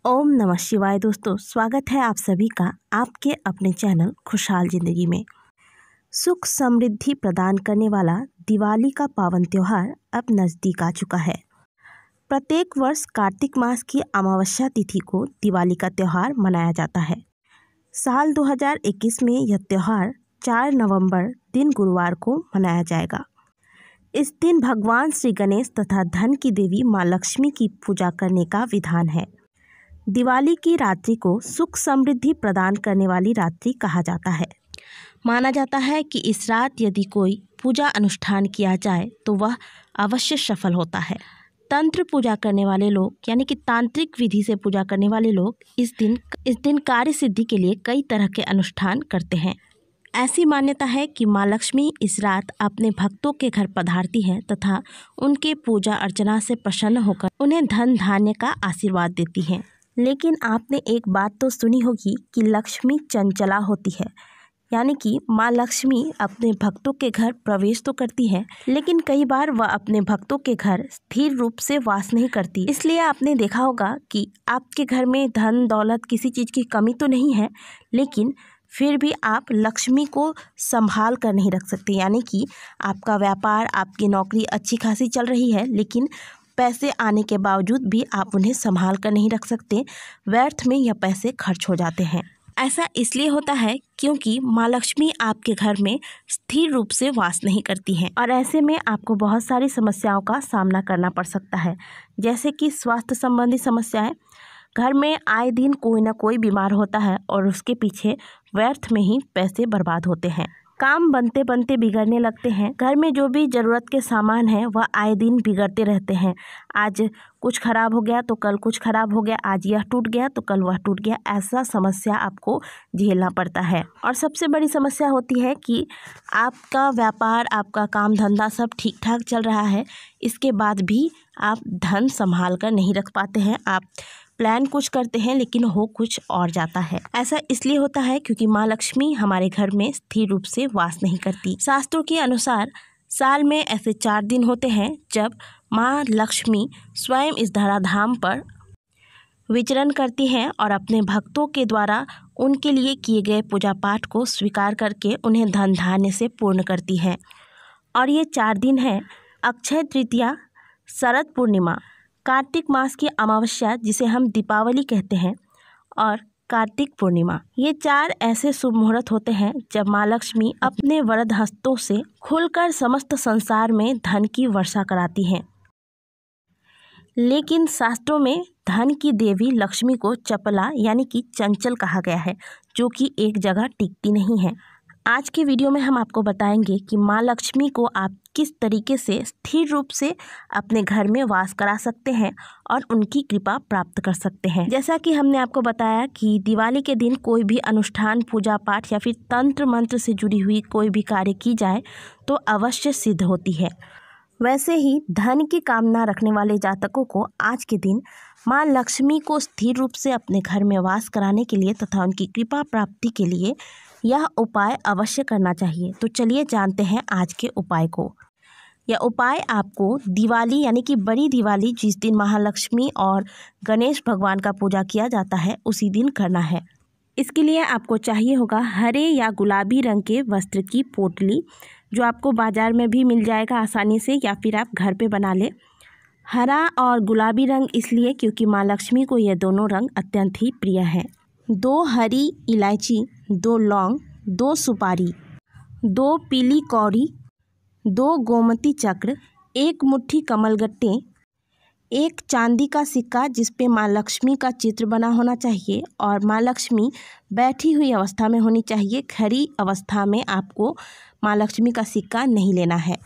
ओम नमः शिवाय। दोस्तों, स्वागत है आप सभी का आपके अपने चैनल खुशहाल ज़िंदगी में। सुख समृद्धि प्रदान करने वाला दिवाली का पावन त्यौहार अब नज़दीक आ चुका है। प्रत्येक वर्ष कार्तिक मास की अमावस्या तिथि को दिवाली का त्यौहार मनाया जाता है। साल 2021 में यह त्यौहार 4 नवंबर दिन गुरुवार को मनाया जाएगा। इस दिन भगवान श्री गणेश तथा धन की देवी माँ लक्ष्मी की पूजा करने का विधान है। दिवाली की रात्रि को सुख समृद्धि प्रदान करने वाली रात्रि कहा जाता है। माना जाता है कि इस रात यदि कोई पूजा अनुष्ठान किया जाए तो वह अवश्य सफल होता है। तंत्र पूजा करने वाले लोग यानी कि तांत्रिक विधि से पूजा करने वाले लोग इस दिन कार्य सिद्धि के लिए कई तरह के अनुष्ठान करते हैं। ऐसी मान्यता है कि माँ लक्ष्मी इस रात अपने भक्तों के घर पधारती हैं तथा उनके पूजा अर्चना से प्रसन्न होकर उन्हें धन धान्य का आशीर्वाद देती हैं। लेकिन आपने एक बात तो सुनी होगी कि लक्ष्मी चंचला होती है, यानी कि माँ लक्ष्मी अपने भक्तों के घर प्रवेश तो करती है, लेकिन कई बार वह अपने भक्तों के घर स्थिर रूप से वास नहीं करती। इसलिए आपने देखा होगा कि आपके घर में धन दौलत किसी चीज़ की कमी तो नहीं है, लेकिन फिर भी आप लक्ष्मी को संभाल कर नहीं रख सकते। यानी कि आपका व्यापार, आपकी नौकरी अच्छी खासी चल रही है, लेकिन पैसे आने के बावजूद भी आप उन्हें संभाल कर नहीं रख सकते। व्यर्थ में यह पैसे खर्च हो जाते हैं। ऐसा इसलिए होता है क्योंकि माँ लक्ष्मी आपके घर में स्थिर रूप से वास नहीं करती हैं और ऐसे में आपको बहुत सारी समस्याओं का सामना करना पड़ सकता है, जैसे कि स्वास्थ्य संबंधी समस्याएं। घर में आए दिन कोई ना कोई बीमार होता है और उसके पीछे व्यर्थ में ही पैसे बर्बाद होते हैं। काम बनते बनते बिगड़ने लगते हैं। घर में जो भी ज़रूरत के सामान हैं वह आए दिन बिगड़ते रहते हैं। आज कुछ खराब हो गया तो कल कुछ खराब हो गया, आज यह टूट गया तो कल वह टूट गया। ऐसा समस्या आपको झेलना पड़ता है। और सबसे बड़ी समस्या होती है कि आपका व्यापार, आपका काम धंधा सब ठीक ठाक चल रहा है, इसके बाद भी आप धन संभाल कर नहीं रख पाते हैं। आप प्लान कुछ करते हैं लेकिन हो कुछ और जाता है। ऐसा इसलिए होता है क्योंकि माँ लक्ष्मी हमारे घर में स्थिर रूप से वास नहीं करती। शास्त्रों के अनुसार साल में ऐसे 4 दिन होते हैं जब माँ लक्ष्मी स्वयं इस धराधाम पर विचरण करती हैं और अपने भक्तों के द्वारा उनके लिए किए गए पूजा पाठ को स्वीकार करके उन्हें धन धान्य से पूर्ण करती हैं। और ये 4 दिन हैं अक्षय तृतीया, शरद पूर्णिमा, कार्तिक मास की अमावस्या जिसे हम दीपावली कहते हैं, और कार्तिक पूर्णिमा। ये 4 ऐसे शुभ मुहूर्त होते हैं जब माँ लक्ष्मी अपने वरद हस्तों से खुलकर समस्त संसार में धन की वर्षा कराती हैं। लेकिन शास्त्रों में धन की देवी लक्ष्मी को चपला यानी कि चंचल कहा गया है, जो कि एक जगह टिकती नहीं है। आज के वीडियो में हम आपको बताएंगे कि माँ लक्ष्मी को आप किस तरीके से स्थिर रूप से अपने घर में वास करा सकते हैं और उनकी कृपा प्राप्त कर सकते हैं। जैसा कि हमने आपको बताया कि दिवाली के दिन कोई भी अनुष्ठान, पूजा पाठ या फिर तंत्र मंत्र से जुड़ी हुई कोई भी कार्य की जाए तो अवश्य सिद्ध होती है। वैसे ही धन की कामना रखने वाले जातकों को आज के दिन माँ लक्ष्मी को स्थिर रूप से अपने घर में वास कराने के लिए तथा उनकी कृपा प्राप्ति के लिए यह उपाय अवश्य करना चाहिए। तो चलिए जानते हैं आज के उपाय को। यह उपाय आपको दिवाली यानी कि बड़ी दिवाली, जिस दिन महालक्ष्मी और गणेश भगवान का पूजा किया जाता है, उसी दिन करना है। इसके लिए आपको चाहिए होगा हरे या गुलाबी रंग के वस्त्र की पोटली, जो आपको बाज़ार में भी मिल जाएगा आसानी से, या फिर आप घर पे बना लें। हरा और गुलाबी रंग इसलिए क्योंकि माँ लक्ष्मी को ये दोनों रंग अत्यंत ही प्रिय हैं। 2 हरी इलायची, 2 लौंग, 2 सुपारी, 2 पीली कौड़ी, 2 गोमती चक्र, 1 मुट्ठी कमलगट्टे, 1 चांदी का सिक्का जिस पे माँ लक्ष्मी का चित्र बना होना चाहिए और माँ लक्ष्मी बैठी हुई अवस्था में होनी चाहिए। खड़ी अवस्था में आपको माँ लक्ष्मी का सिक्का नहीं लेना है।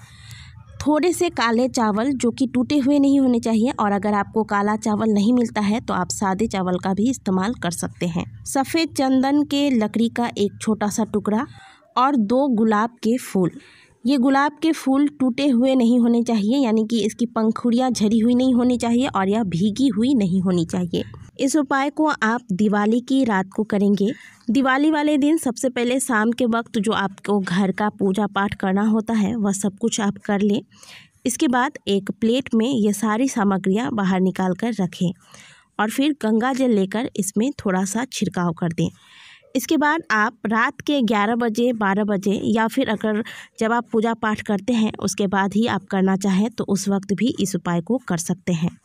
थोड़े से काले चावल जो कि टूटे हुए नहीं होने चाहिए, और अगर आपको काला चावल नहीं मिलता है तो आप सादे चावल का भी इस्तेमाल कर सकते हैं। सफ़ेद चंदन के लकड़ी का एक छोटा सा टुकड़ा और 2 गुलाब के फूल। ये गुलाब के फूल टूटे हुए नहीं होने चाहिए, यानी कि इसकी पंखुड़ियाँ झड़ी हुई नहीं होनी चाहिए और यह भीगी हुई नहीं होनी चाहिए। इस उपाय को आप दिवाली की रात को करेंगे। दिवाली वाले दिन सबसे पहले शाम के वक्त जो आपको घर का पूजा पाठ करना होता है वह सब कुछ आप कर लें। इसके बाद एक प्लेट में ये सारी सामग्रियाँ बाहर निकाल कर रखें। और फिर गंगा जल लेकर इसमें थोड़ा सा छिड़काव कर दें। इसके बाद आप रात के 11 बजे 12 बजे या फिर अगर जब आप पूजा पाठ करते हैं उसके बाद ही आप करना चाहें तो उस वक्त भी इस उपाय को कर सकते हैं।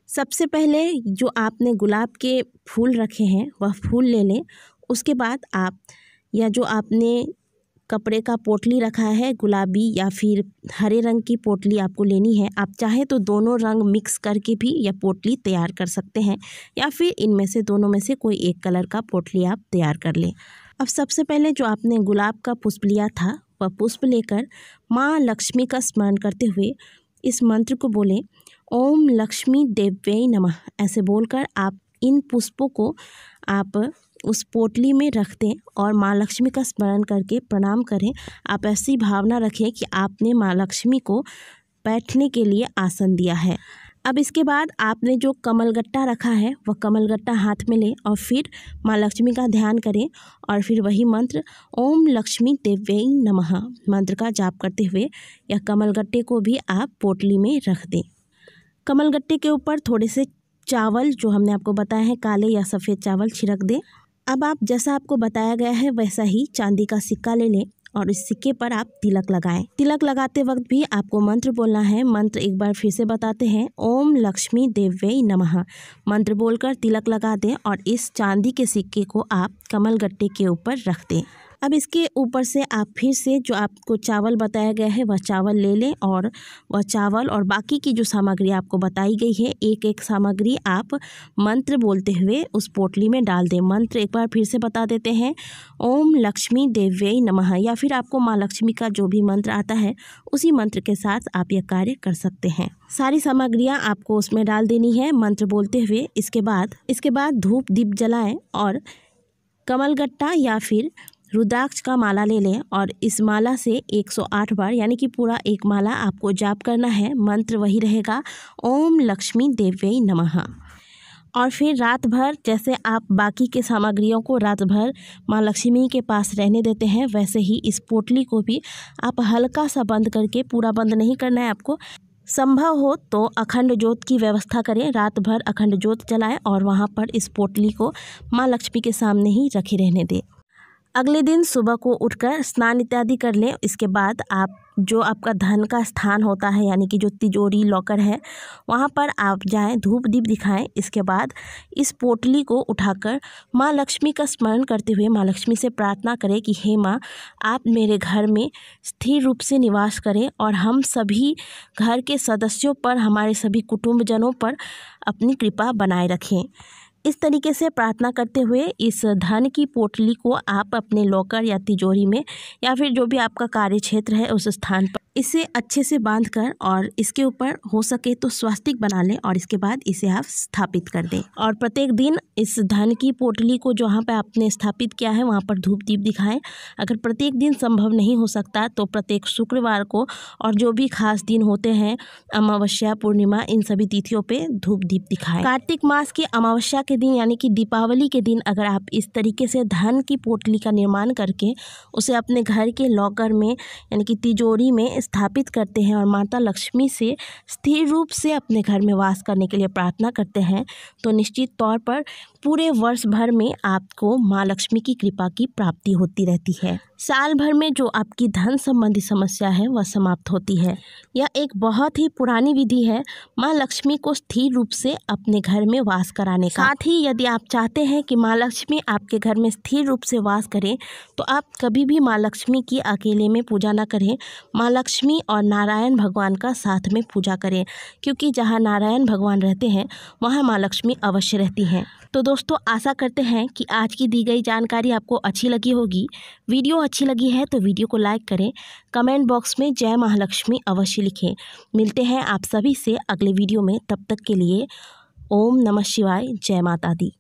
सबसे पहले जो आपने गुलाब के फूल रखे हैं वह फूल ले लें। उसके बाद आप या जो आपने कपड़े का पोटली रखा है गुलाबी या फिर हरे रंग की पोटली आपको लेनी है। आप चाहे तो दोनों रंग मिक्स करके भी यह पोटली तैयार कर सकते हैं या फिर इनमें से दोनों में से कोई एक कलर का पोटली आप तैयार कर लें। अब सबसे पहले जो आपने गुलाब का पुष्प लिया था वह पुष्प लेकर माँ लक्ष्मी का स्मरण करते हुए इस मंत्र को बोलें, ओम लक्ष्मी देव्यै नमः। ऐसे बोलकर आप इन पुष्पों को आप उस पोटली में रख दें और माँ लक्ष्मी का स्मरण करके प्रणाम करें। आप ऐसी भावना रखें कि आपने माँ लक्ष्मी को बैठने के लिए आसन दिया है। अब इसके बाद आपने जो कमलगट्टा रखा है वह कमलगट्टा हाथ में लें और फिर माँ लक्ष्मी का ध्यान करें और फिर वही मंत्र ओम लक्ष्मी देव्यै नमः मंत्र का जाप करते हुए यह कमलगट्टे को भी आप पोटली में रख दें। कमलगट्टे के ऊपर थोड़े से चावल जो हमने आपको बताया है काले या सफ़ेद चावल छिड़क दें। अब आप जैसा आपको बताया गया है वैसा ही चांदी का सिक्का ले लें और इस सिक्के पर आप तिलक लगाएं। तिलक लगाते वक्त भी आपको मंत्र बोलना है। मंत्र एक बार फिर से बताते हैं, ओम लक्ष्मी देव्यै नमः मंत्र बोलकर तिलक लगा दें और इस चांदी के सिक्के को आप कमलगट्टे के ऊपर रख दें। अब इसके ऊपर से आप फिर से जो आपको चावल बताया गया है वह चावल ले लें और वह चावल और बाकी की जो सामग्री आपको बताई गई है एक एक सामग्री आप मंत्र बोलते हुए उस पोटली में डाल दें। मंत्र एक बार फिर से बता देते हैं, ओम लक्ष्मी देव्यै नमः या फिर आपको माँ लक्ष्मी का जो भी मंत्र आता है उसी मंत्र के साथ आप यह कार्य कर सकते हैं। सारी सामग्रियाँ आपको उसमें डाल देनी है मंत्र बोलते हुए। इसके बाद धूप दीप जलाएं और कमलगट्टा या फिर रुद्राक्ष का माला ले लें और इस माला से 108 बार यानी कि पूरा एक माला आपको जाप करना है। मंत्र वही रहेगा, ओम लक्ष्मी देव्यै नमः। और फिर रात भर जैसे आप बाकी के सामग्रियों को रात भर माँ लक्ष्मी के पास रहने देते हैं वैसे ही इस पोटली को भी आप हल्का सा बंद करके, पूरा बंद नहीं करना है आपको, संभव हो तो अखंड ज्योत की व्यवस्था करें। रात भर अखंड ज्योत जलाएं और वहाँ पर इस पोटली को माँ लक्ष्मी के सामने ही रखे रहने दें। अगले दिन सुबह को उठकर स्नान इत्यादि कर लें। इसके बाद आप जो आपका धन का स्थान होता है यानी कि जो तिजोरी लॉकर है वहाँ पर आप जाएं, धूप दीप दिखाएं। इसके बाद इस पोटली को उठाकर माँ लक्ष्मी का स्मरण करते हुए माँ लक्ष्मी से प्रार्थना करें कि हे माँ, आप मेरे घर में स्थिर रूप से निवास करें और हम सभी घर के सदस्यों पर, हमारे सभी कुटुंबजनों पर अपनी कृपा बनाए रखें। इस तरीके से प्रार्थना करते हुए इस धन की पोटली को आप अपने लॉकर या तिजोरी में या फिर जो भी आपका कार्य क्षेत्र है उस स्थान पर इसे अच्छे से बांधकर और इसके ऊपर हो सके तो स्वास्तिक बना लें और इसके बाद इसे आप स्थापित कर दें। और प्रत्येक दिन इस धन की पोटली को जहाँ पे आपने स्थापित किया है वहाँ पर धूप दीप दिखाएं। अगर प्रत्येक दिन संभव नहीं हो सकता तो प्रत्येक शुक्रवार को और जो भी खास दिन होते हैं, अमावस्या, पूर्णिमा, इन सभी तिथियों पे धूप दीप दिखाएं। कार्तिक मास की अमावस्या के दिन यानी कि दीपावली के दिन अगर आप इस तरीके से धन की पोटली का निर्माण करके उसे अपने घर के लॉकर में यानी कि तिजोरी में स्थापित करते हैं और माता लक्ष्मी से स्थिर रूप से अपने घर में वास करने के लिए प्रार्थना करते हैं तो निश्चित तौर पर पूरे वर्ष भर में आपको माँ लक्ष्मी की कृपा की प्राप्ति होती रहती है। साल भर में जो आपकी धन संबंधी समस्या है वह समाप्त होती है। यह एक बहुत ही पुरानी विधि है माँ लक्ष्मी को स्थिर रूप से अपने घर में वास कराने का। साथ ही यदि आप चाहते हैं कि माँ लक्ष्मी आपके घर में स्थिर रूप से वास करें तो आप कभी भी माँ लक्ष्मी की अकेले में पूजा ना करें, माँ लक्ष्मी और नारायण भगवान का साथ में पूजा करें, क्योंकि जहाँ नारायण भगवान रहते हैं वहाँ माँ लक्ष्मी अवश्य रहती हैं। तो दोस्तों, आशा करते हैं कि आज की दी गई जानकारी आपको अच्छी लगी होगी। वीडियो अच्छी लगी है तो वीडियो को लाइक करें, कमेंट बॉक्स में जय महालक्ष्मी अवश्य लिखें। मिलते हैं आप सभी से अगले वीडियो में, तब तक के लिए ओम नमः शिवाय, जय माता दी।